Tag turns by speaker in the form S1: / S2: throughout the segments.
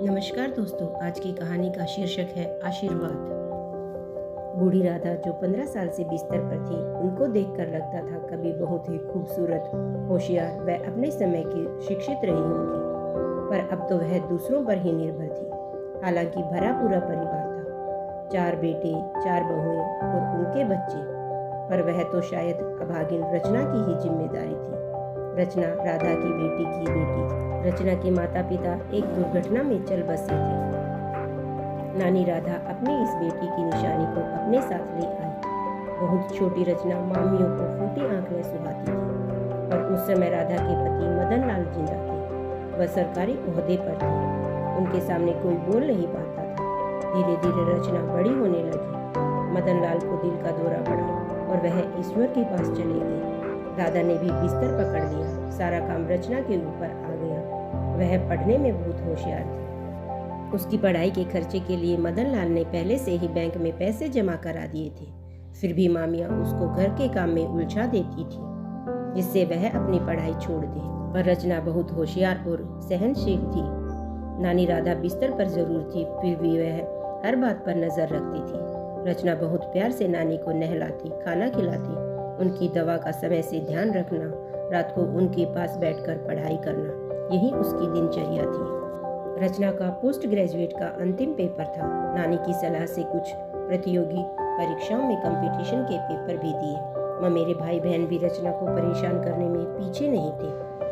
S1: नमस्कार दोस्तों, आज की कहानी का शीर्षक है आशीर्वाद। बूढ़ी राधा जो 15 साल से बिस्तर पर थी, उनको देखकर लगता था कभी बहुत ही खूबसूरत, होशियार व अपने समय की शिक्षित रही होंगी, पर अब तो वह दूसरों पर ही निर्भर थी। हालांकि भरा पूरा परिवार था, 4 बेटे, 4 बहुएं और उनके बच्चे, पर वह तो शायद अभागिन रचना की ही जिम्मेदारी थी। रचना राधा की बेटी की बेटी थी। रचना के माता पिता एक दुर्घटना में चल बसे थे। नानी राधा अपनी इस बेटी की निशानी को अपने साथ ले आई। बहुत छोटी रचना मामियों को फूटी आंख में सुहाती थी, पर उस समय राधा के पति मदन लाल जिंदा थे। वह सरकारी ओहदे पर थे। उनके सामने कोई बोल नहीं पाता था। धीरे धीरे रचना बड़ी होने लगी। मदन लाल को दिल का दौरा पड़ा और वह ईश्वर के पास चले गए। राधा ने भी बिस्तर पकड़ लिया। सारा काम रचना के ऊपर आ गया। वह पढ़ने में बहुत होशियार थी। उसकी पढ़ाई के खर्चे के लिए मदन लाल ने पहले से ही बैंक में पैसे जमा करा दिए थे। फिर भी मामियाँ उसको घर के काम में उलझा देती थी, जिससे वह अपनी पढ़ाई छोड़ दे। पर रचना बहुत होशियार और सहनशील थी। नानी राधा बिस्तर पर जरूर थी, फिर भी वह हर बात पर नजर रखती थी। रचना बहुत प्यार से नानी को नहलाती, खाना खिलाती, उनकी दवा का समय से ध्यान रखना, रात को उनके पास बैठकर पढ़ाई करना, यही उसकी दिनचर्या थी। रचना का पोस्ट ग्रेजुएट का अंतिम पेपर था। नानी की सलाह से कुछ प्रतियोगी परीक्षाओं में कंपटीशन के पेपर भी दिए। वह मेरे भाई बहन भी रचना को परेशान करने में पीछे नहीं थे,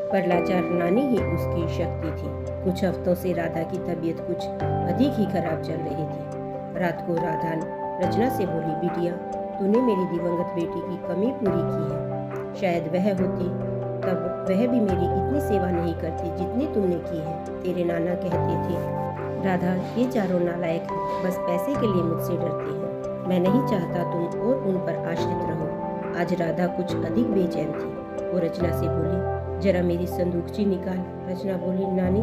S1: पर लाचार नानी ही उसकी शक्ति थी। कुछ हफ्तों से राधा की तबीयत कुछ अधिक ही खराब चल रही थी। रात को राधा रचना से बोली, बिटिया, तूने मेरी दिवंगत बेटी की कमी पूरी की है। शायद वह होती तब वह भी मेरी इतनी सेवा नहीं करती जितनी तुमने की है। तेरे नाना कहते थे, राधा, ये चारों नालायक हैं, बस पैसे के लिए मुझसे डरते हैं। मैं नहीं चाहता तुम और उन पर आश्रित रहो। आज राधा कुछ अधिक बेचैन थी। वो रचना से बोली, जरा मेरी संदूकची निकाल। रचना बोली, नानी,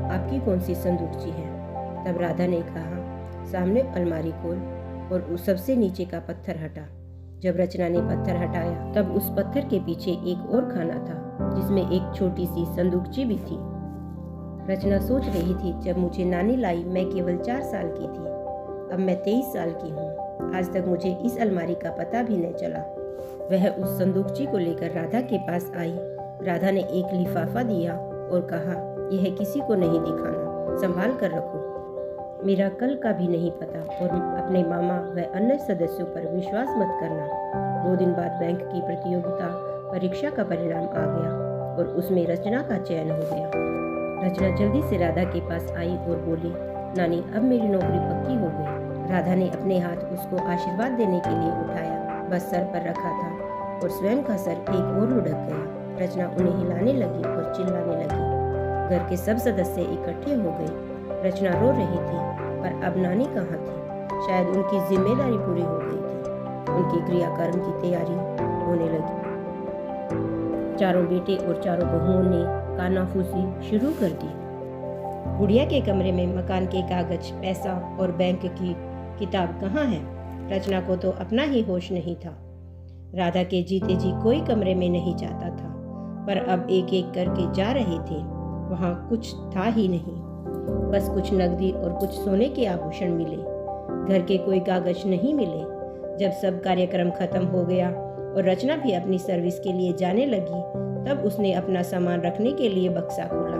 S1: आपकी कौन सी संदूकची है? तब राधा ने कहा, सामने अलमारी खोल और उस सबसे नीचे का पत्थर हटा। जब रचना ने पत्थर हटाया, तब उस पत्थर के पीछे एक और खाना था, जिसमें एक छोटी सी संदूकची भी थी। रचना सोच रही थी, जब मुझे नानी लाई मैं केवल 4 साल की थी। अब मैं 23 साल की हूँ। आज तक मुझे इस अलमारी का पता भी नहीं चला। वह उस संदूकची को लेकर राधा के पास आई। राधा ने एक लिफाफा दिया और कहा, यह किसी को नहीं दिखाना, संभाल कर रखो। मेरा कल का भी नहीं पता और अपने मामा व अन्य सदस्यों पर विश्वास मत करना। 2 दिन बाद बैंक की प्रतियोगिता परीक्षा का परिणाम आ गया और उसमें रचना का चयन हो गया। रचना जल्दी से राधा के पास आई और बोली, नानी, अब मेरी नौकरी पक्की हो गई। राधा ने अपने हाथ उसको आशीर्वाद देने के लिए उठाया, बस सर पर रखा था और स्वयं का सर एक और लुढ़क गया। रचना उन्हें हिलाने लगी और चिल्लाने लगी। घर के सब सदस्य इकट्ठे हो गए। रचना रो रही थी, पर अब नानी कहाँ थी? शायद उनकी जिम्मेदारी पूरी हो गई थी। उनके क्रियाकर्म की तैयारी होने लगी। चारों बेटे और चारों बहुओं ने कानाफूसी शुरू कर दी। गुड़िया के कमरे में मकान के कागज, पैसा और बैंक की किताब कहाँ है? रचना को तो अपना ही होश नहीं था। राधा के जीते जी कोई कमरे में नहीं जाता था, पर अब एक एक करके जा रहे थे। वहाँ कुछ था ही नहीं, बस कुछ नकदी और कुछ सोने के आभूषण मिले। घर के कोई कागज नहीं मिले। जब सब कार्यक्रम खत्म हो गया और रचना भी अपनी सर्विस के लिए जाने लगी, तब उसने अपना सामान रखने के लिए बक्सा खोला।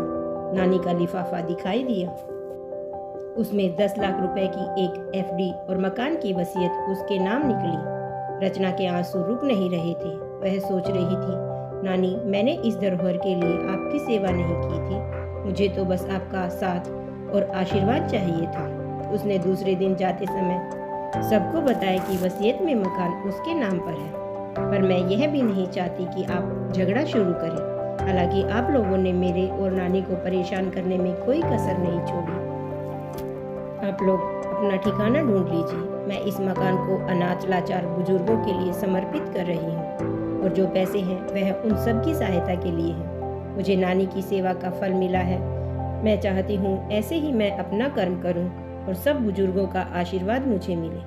S1: नानी का लिफाफा दिखाई दिया। उसमें 10 लाख रुपए की एक एफडी और मकान की वसीयत उसके नाम निकली। रचना के आंसू रुक नहीं रहे थे। वह सोच रही थी, नानी, मैंने इस धरोहर के लिए आपकी सेवा नहीं की थी। मुझे तो बस आपका साथ और आशीर्वाद चाहिए था। उसने दूसरे दिन जाते समय सबको बताया कि वसीयत में मकान उसके नाम पर है, पर मैं यह भी नहीं चाहती कि आप झगड़ा शुरू करें। हालांकि आप लोगों ने मेरे और नानी को परेशान करने में कोई कसर नहीं छोड़ी। आप लोग अपना ठिकाना ढूंढ लीजिए। मैं इस मकान को अनाथ लाचार बुजुर्गों के लिए समर्पित कर रही हूँ और जो पैसे हैं वह उन सब की सहायता के लिए हैं। मुझे नानी की सेवा का फल मिला है। मैं चाहती हूँ ऐसे ही मैं अपना कर्म करूँ और सब बुजुर्गों का आशीर्वाद मुझे मिले।